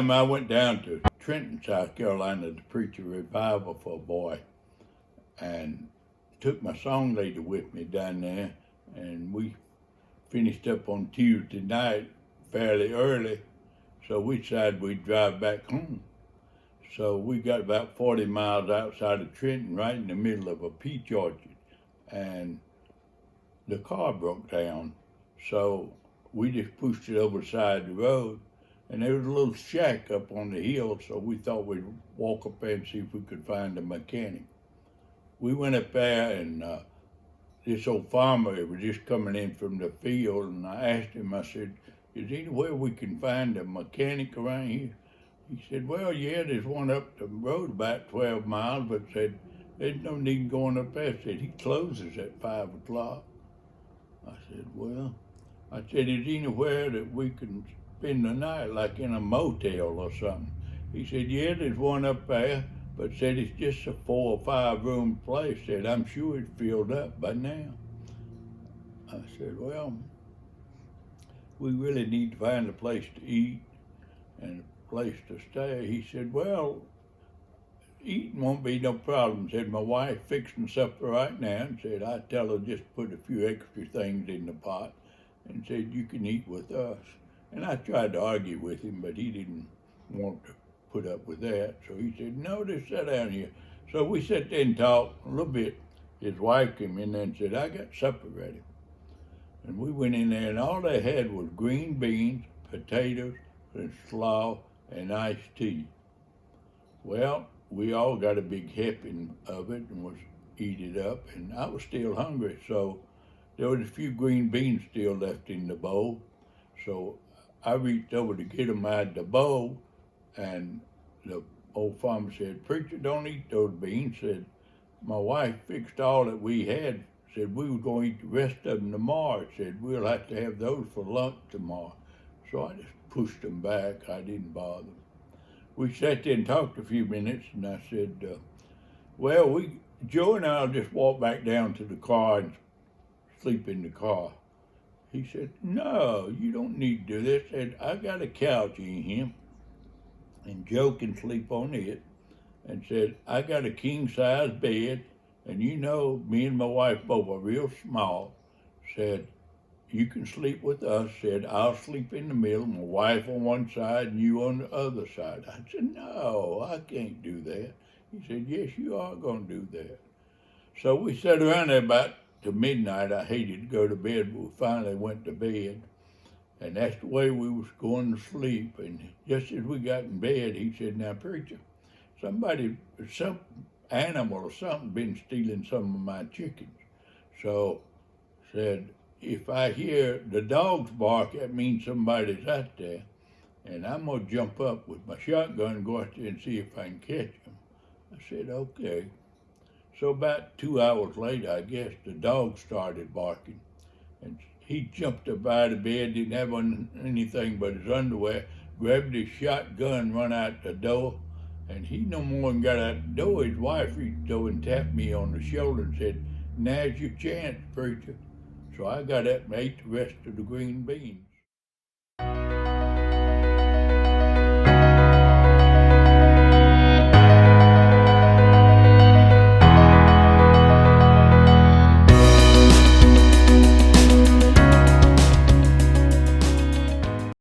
time I went down to Trenton, South Carolina to preach a revival for a boy, and took my song leader with me down there, and we finished up on Tuesday night fairly early, so we decided we'd drive back home. So we got about 40 miles outside of Trenton, right in the middle of a peach orchard, and the car broke down. So we just pushed it over the side of the road, and there was a little shack up on the hill, so we thought we'd walk up there and see if we could find a mechanic. We went up there, and this old farmer was just coming in from the field, and I asked him, I said, is there anywhere we can find a mechanic around here? He said, well, yeah, there's one up the road about 12 miles, but said, there's no need going up there. Said, he closes at 5 o'clock. I said, well, I said, is there anywhere that we can spend the night, like in a motel or something? He said, yeah, there's one up there, but said it's just a 4 or 5 room place. Said, I'm sure it's filled up by now. I said, well, we really need to find a place to eat and a place to stay. He said, well, eating won't be no problem. Said, my wife fixing supper right now, and said, I tell her just put a few extra things in the pot, and said, you can eat with us. And I tried to argue with him, but he didn't want to put up with that. So he said, no, just sit down here. So we sat there and talked a little bit. His wife came in there and said, I got supper ready. And we went in there, and all they had was green beans, potatoes, and slaw, and iced tea. Well, we all got a big helping of it and was eat it up, and I was still hungry, so there was a few green beans still left in the bowl. So I reached over to get them out of the bowl, and the old farmer said, preacher, don't eat those beans. Said, my wife fixed all that we had. Said, we were going to eat the rest of them tomorrow. Said, we'll have to have those for lunch tomorrow. So I just pushed them back. I didn't bother. We sat there and talked a few minutes, and I said, well, Joe and I'll just walk back down to the car and sleep in the car. He said, no, you don't need to do this. Said, I got a couch in here, and Joe can sleep on it. And said, I got a king-size bed, and you know, me and my wife both are real small. Said, you can sleep with us. Said, I'll sleep in the middle, my wife on one side and you on the other side. I said, no, I can't do that. He said, yes, you are going to do that. So we sat around there about to midnight. I hated to go to bed, but we finally went to bed. And that's the way we was going to sleep. And just as we got in bed, he said, now, preacher, some animal or something been stealing some of my chickens. So said, if I hear the dogs bark, that means somebody's out there. And I'm going to jump up with my shotgun and go out there and see if I can catch them. I said, okay. So about 2 hours later, I guess, the dog started barking. And he jumped up out of bed, didn't have on anything but his underwear, grabbed his shotgun, run out the door. And he no more than got out the door. His wife reached over and tapped me on the shoulder and said, now's your chance, preacher. So I got up and ate the rest of the green beans.